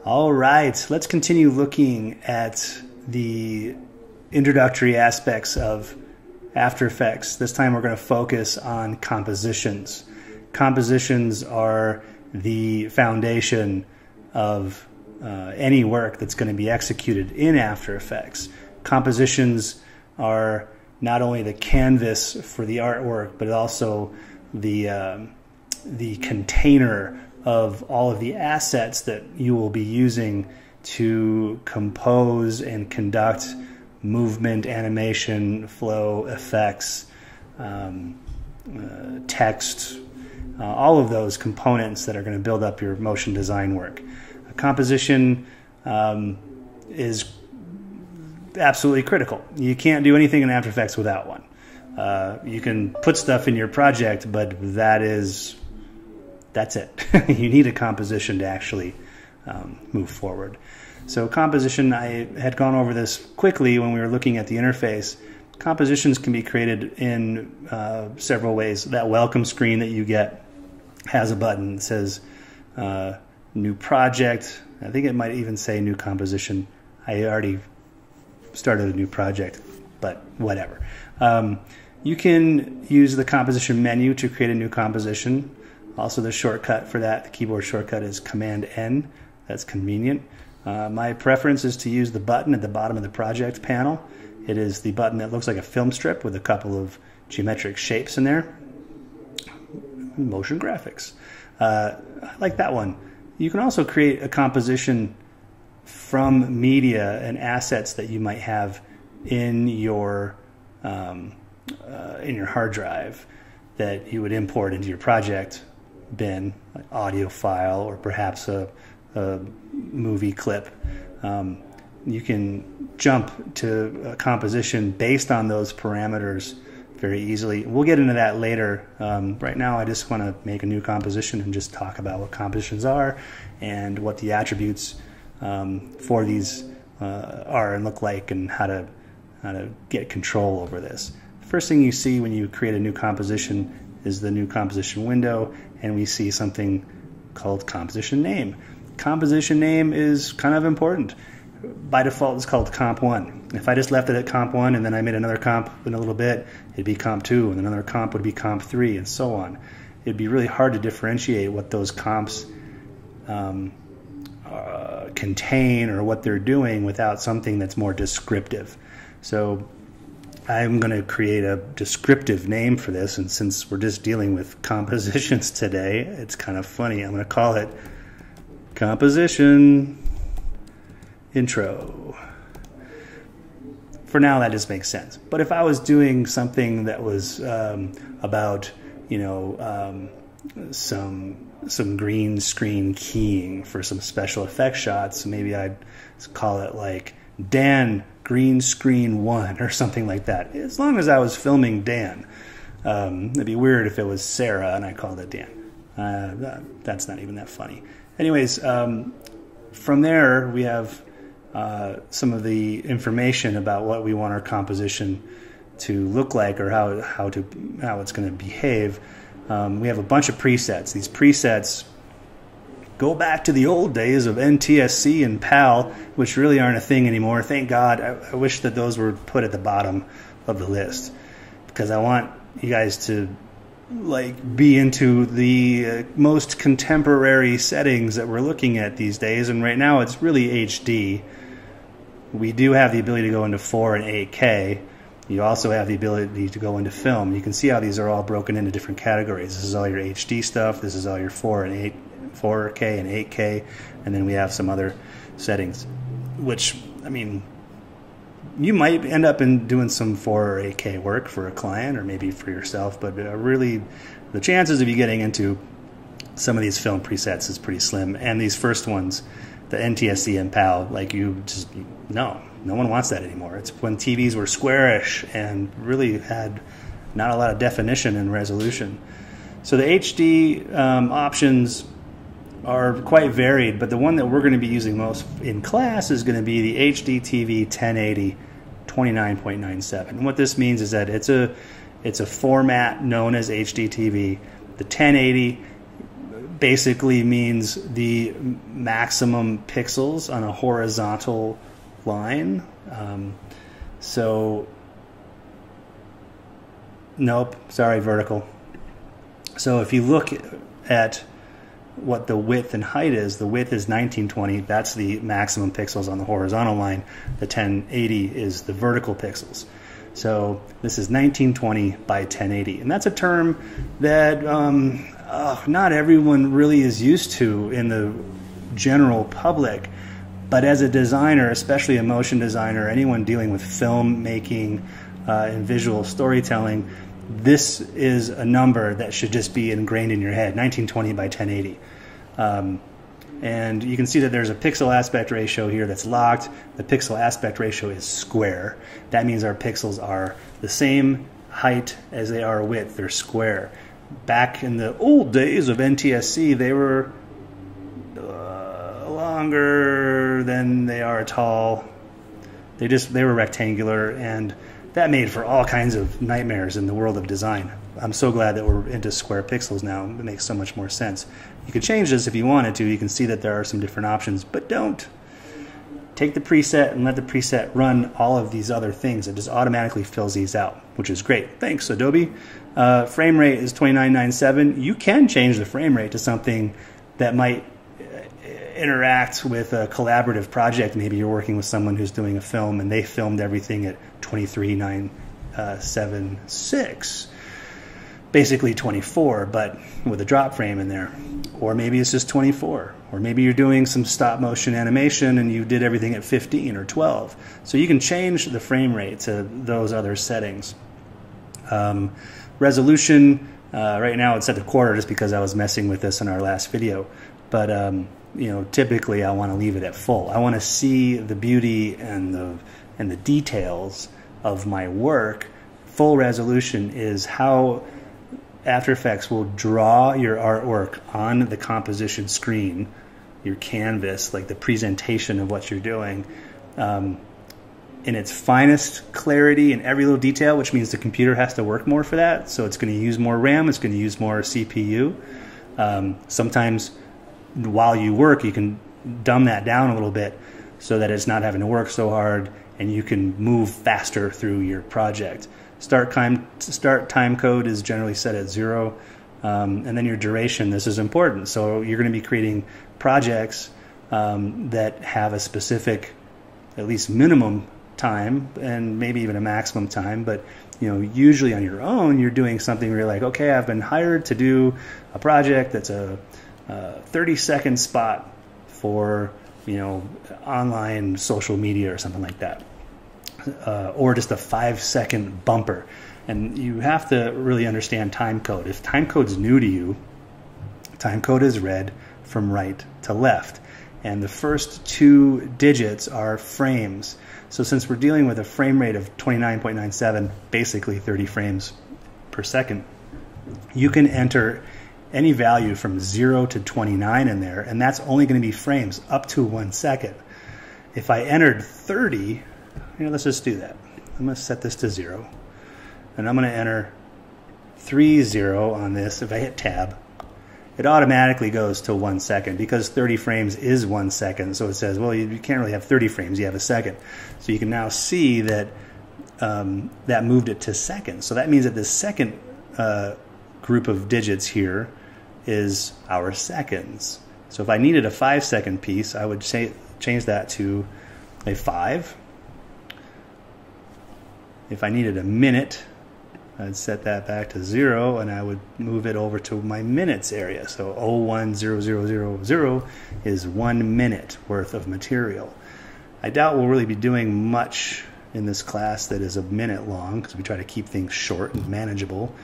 All right, let's continue looking at the introductory aspects of After Effects. This time we're going to focus on compositions. Compositions are the foundation of any work that's going to be executed in After Effects. Compositions are not only the canvas for the artwork, but also the container of all of the assets that you will be using to compose and conduct movement, animation, flow, effects, text, all of those components that are going to build up your motion design work. A composition is absolutely critical. You can't do anything in After Effects without one. You can put stuff in your project, but that's it. You need a composition to actually move forward. So composition, I had gone over this quickly when we were looking at the interface. Compositions can be created in several ways. That welcome screen that you get has a button that says new project. I think it might even say new composition. I already started a new project, but whatever. You can use the composition menu to create a new composition. Also, the shortcut for that, the keyboard shortcut, is Command-N. That's convenient. My preference is to use the button at the bottom of the project panel. It is the button that looks like a film strip with a couple of geometric shapes in there. Motion graphics. I like that one. You can also create a composition from media and assets that you might have in your hard drive that you would import into your project bin, like audio file or perhaps a movie clip. You can jump to a composition based on those parameters very easily. We'll get into that later. Right now I just want to make a new composition and just talk about what compositions are and what the attributes for these are and look like, and how to get control over this. First thing you see when you create a new composition is the new composition window, and we see something called composition name. Composition name is kind of important. By default, it's called Comp 1. If I just left it at Comp 1 and then I made another comp in a little bit, it'd be Comp 2, and another comp would be Comp 3, and so on. It'd be really hard to differentiate what those comps contain or what they're doing without something that's more descriptive. So I'm going to create a descriptive name for this, and since we're just dealing with compositions today, it's kind of funny. I'm going to call it Composition Intro. For now, that just makes sense. But if I was doing something that was about, some green screen keying for some special effects shots, maybe I'd call it like Dan Green Screen 1 or something like that. As long as I was filming Dan. It'd be weird if it was Sarah and I called it Dan. That's not even that funny. Anyways, from there we have some of the information about what we want our composition to look like, or how it's going to behave. We have a bunch of presets. These presets go back to the old days of NTSC and PAL, which really aren't a thing anymore. Thank God. I wish that those were put at the bottom of the list, because I want you guys to be into the most contemporary settings that we're looking at these days. And right now it's really HD. We do have the ability to go into 4 and 8K. You also have the ability to go into film. You can see how these are all broken into different categories. This is all your HD stuff. This is all your 4K and 8K. And then we have some other settings, which, I mean, you might end up doing some 4 or 8K work for a client or maybe for yourself, but really the chances of you getting into some of these film presets is pretty slim. And these first ones, the NTSC and PAL, no one wants that anymore. It's when TVs were squarish and really had not a lot of definition and resolution. So the HD options are quite varied, but the one that we're going to be using most in class is going to be the HD TV 1080 29.97. And what this means is that it's a format known as HD TV. The 1080 basically means the maximum pixels on a horizontal line. Nope, sorry, vertical. So if you look at what the width and height is, the width is 1920. That's the maximum pixels on the horizontal line. The 1080 is the vertical pixels. So this is 1920 by 1080. And that's a term that not everyone really is used to in the general public. But as a designer, especially a motion designer, anyone dealing with film making and visual storytelling, this is a number that should just be ingrained in your head, 1920 by 1080. And you can see that there's a pixel aspect ratio here that's locked. The pixel aspect ratio is square. That means our pixels are the same height as they are width. They're square. Back in the old days of NTSC, they were longer than they are tall. They were rectangular, and that made for all kinds of nightmares in the world of design. I'm so glad that we're into square pixels now. It makes so much more sense. You could change this if you wanted to. You can see that there are some different options, but don't. Take the preset and let the preset run all of these other things. It just automatically fills these out, which is great. Thanks, Adobe. Frame rate is 2997. You can change the frame rate to something that might interact with a collaborative project. Maybe you're working with someone who's doing a film and they filmed everything at 23.976, basically 24, but with a drop frame in there. Or maybe it's just 24. Or maybe you're doing some stop motion animation and you did everything at 15 or 12. So you can change the frame rate to those other settings. Resolution, right now it's set to quarter just because I was messing with this in our last video. But typically I want to leave it at full. I want to see the beauty and the details of my work. Full resolution is how After Effects will draw your artwork on the composition screen, your canvas, like the presentation of what you're doing, in its finest clarity in every little detail, which means the computer has to work more for that. So it's going to use more RAM, it's going to use more CPU. Sometimes while you work, you can dumb that down a little bit so that it's not having to work so hard and you can move faster through your project. Start time code is generally set at 0, and then your duration. This is important. So you're going to be creating projects that have a specific, at least minimum time, and maybe even a maximum time. But usually on your own, you're doing something where you're like, okay, I've been hired to do a project that's a 30-second spot for online social media or something like that. Or just a 5-second bumper. And you have to really understand time code. If time code's new to you, time code is read from right to left. And the first 2 digits are frames. So since we're dealing with a frame rate of 29.97, basically 30 frames per second, you can enter any value from 0 to 29 in there, and that's only going to be frames up to 1 second. If I entered 30, let's just do that. I'm going to set this to 0. And I'm going to enter 30 on this. If I hit tab, it automatically goes to 1 second because 30 frames is 1 second. So it says, well, you can't really have 30 frames. You have a second. So you can now see that that moved it to seconds. So that means that the second group of digits here is our seconds. So if I needed a 5-second piece, I would change that to a 5. If I needed a minute, I'd set that back to 0, and I would move it over to my minutes area. So 010000 is 1 minute worth of material. I doubt we'll really be doing much in this class that is a minute long, because we try to keep things short and manageable.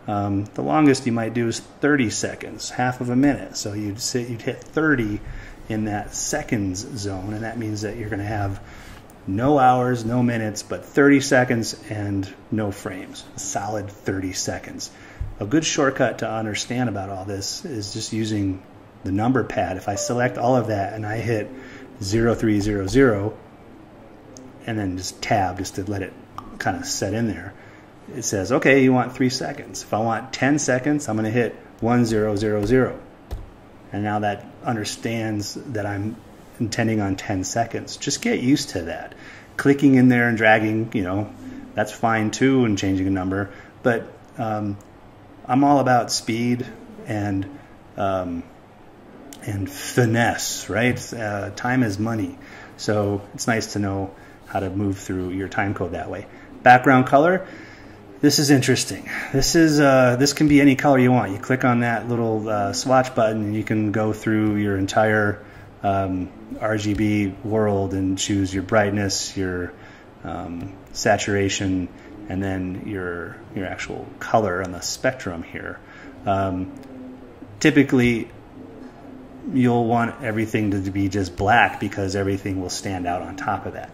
The longest you might do is 30 seconds, half of a minute. So you'd hit 30 in that seconds zone, and that means that you're going to have no hours, no minutes, but 30 seconds and no frames. A solid 30 seconds. A good shortcut to understand about all this is just using the number pad. If I select all of that and I hit 0300 and then just tab just to let it kind of set in there, it says, okay, you want 3 seconds. If I want 10 seconds, I'm going to hit 1000. And now that understands that I'm intending on 10 seconds. Just get used to that. Clicking in there and dragging, that's fine too, and changing a number. But I'm all about speed and finesse, right? Time is money. So it's nice to know how to move through your time code that way. Background color. This is interesting. This can be any color you want. You click on that little swatch button and you can go through your entire RGB world and choose your brightness, your saturation, and then your actual color on the spectrum here. Typically, you'll want everything to be just black because everything will stand out on top of that.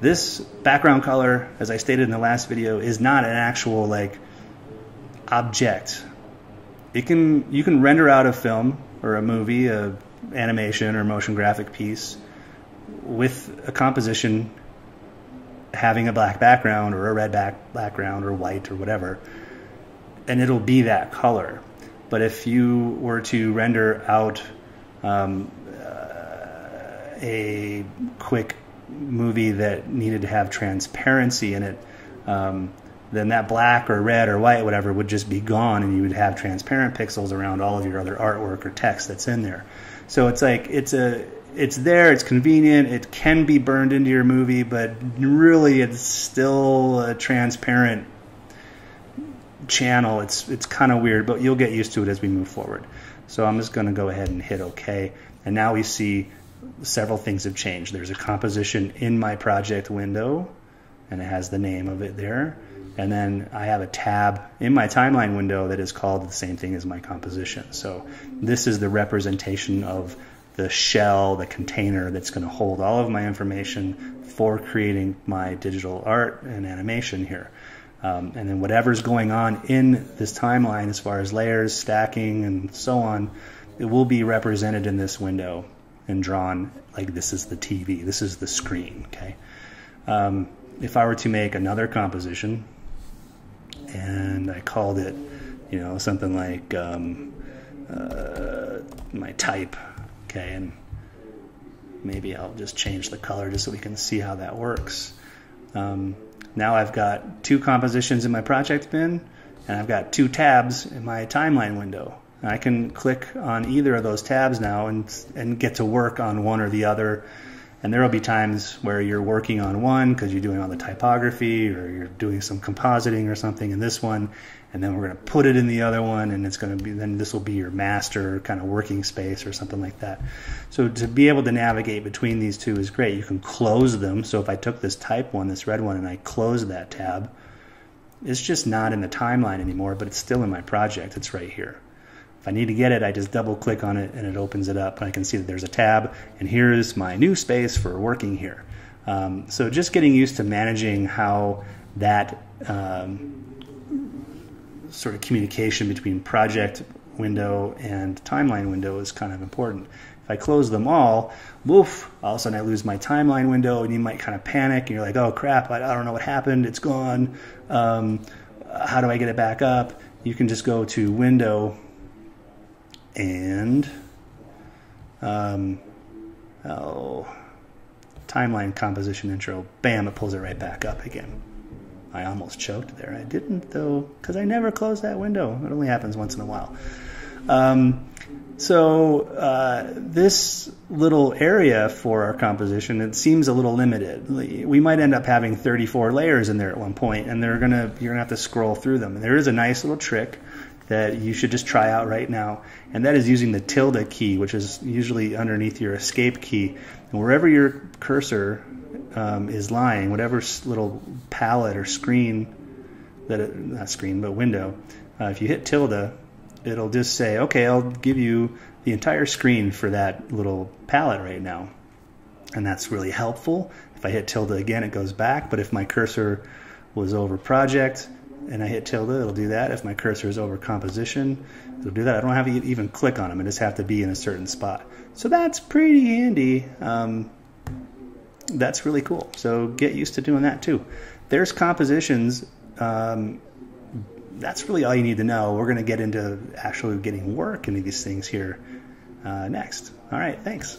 This background color, as I stated in the last video, is not an actual object. You can render out a film or a movie, a animation or motion graphic piece with a composition having a black background or a red background or white or whatever, and it'll be that color. But if you were to render out a quick movie that needed to have transparency in it, then that black or red or white, whatever, would just be gone, and you would have transparent pixels around all of your other artwork or text that's in there. So it's it's there, it's convenient, it can be burned into your movie, but really it's still a transparent channel. It's kind of weird, but you'll get used to it as we move forward. So I'm just going to go ahead and hit OK, and now we see several things have changed. There's a composition in my project window, and it has the name of it there. And then I have a tab in my timeline window that is called the same thing as my composition. So this is the representation of the shell, the container that's going to hold all of my information for creating my digital art and animation here. And then whatever's going on in this timeline as far as layers, stacking, and so on, it will be represented in this window and drawn like this is the TV, this is the screen, okay? If I were to make another composition and I called it, something like my type, okay, and maybe I'll just change the color just so we can see how that works. Now I've got two compositions in my project bin, and I've got two tabs in my timeline window. And I can click on either of those tabs now and get to work on one or the other. And there will be times where you're working on one because you're doing all the typography or you're doing some compositing or something in this one, and then we're going to put it in the other one, and then this will be your master kind of working space or something like that. So to be able to navigate between these two is great. You can close them. So if I took this type one, this red one, and I close that tab, it's just not in the timeline anymore, but it's still in my project. It's right here. If I need to get it, I just double click on it and it opens it up, and I can see that there's a tab, and here's my new space for working here. So just getting used to managing how that sort of communication between project window and timeline window is kind of important. If I close them all, woof, all of a sudden I lose my timeline window, and you might kind of panic, and you're like, oh crap, I don't know what happened, it's gone. How do I get it back up? You can just go to Window and timeline composition intro, bam, it pulls it right back up again. I almost choked there. I didn't though, because I never closed that window. It only happens once in a while. This little area for our composition, it seems a little limited. We might end up having 34 layers in there at one point, and you're gonna have to scroll through them. And there is a nice little trick that you should just try out right now, and that is using the tilde key, which is usually underneath your escape key. And wherever your cursor is lying, whatever little palette or screen, not screen, but window, if you hit tilde, it'll just say, okay, I'll give you the entire screen for that little palette right now. And that's really helpful. If I hit tilde again, it goes back, but if my cursor was over project, and I hit tilde, it'll do that. If my cursor is over composition, it'll do that. I don't have to even click on them. I just have to be in a certain spot. So that's pretty handy. That's really cool. So get used to doing that too. There's compositions. That's really all you need to know. We're going to get into actually getting work into these things here next. All right, thanks.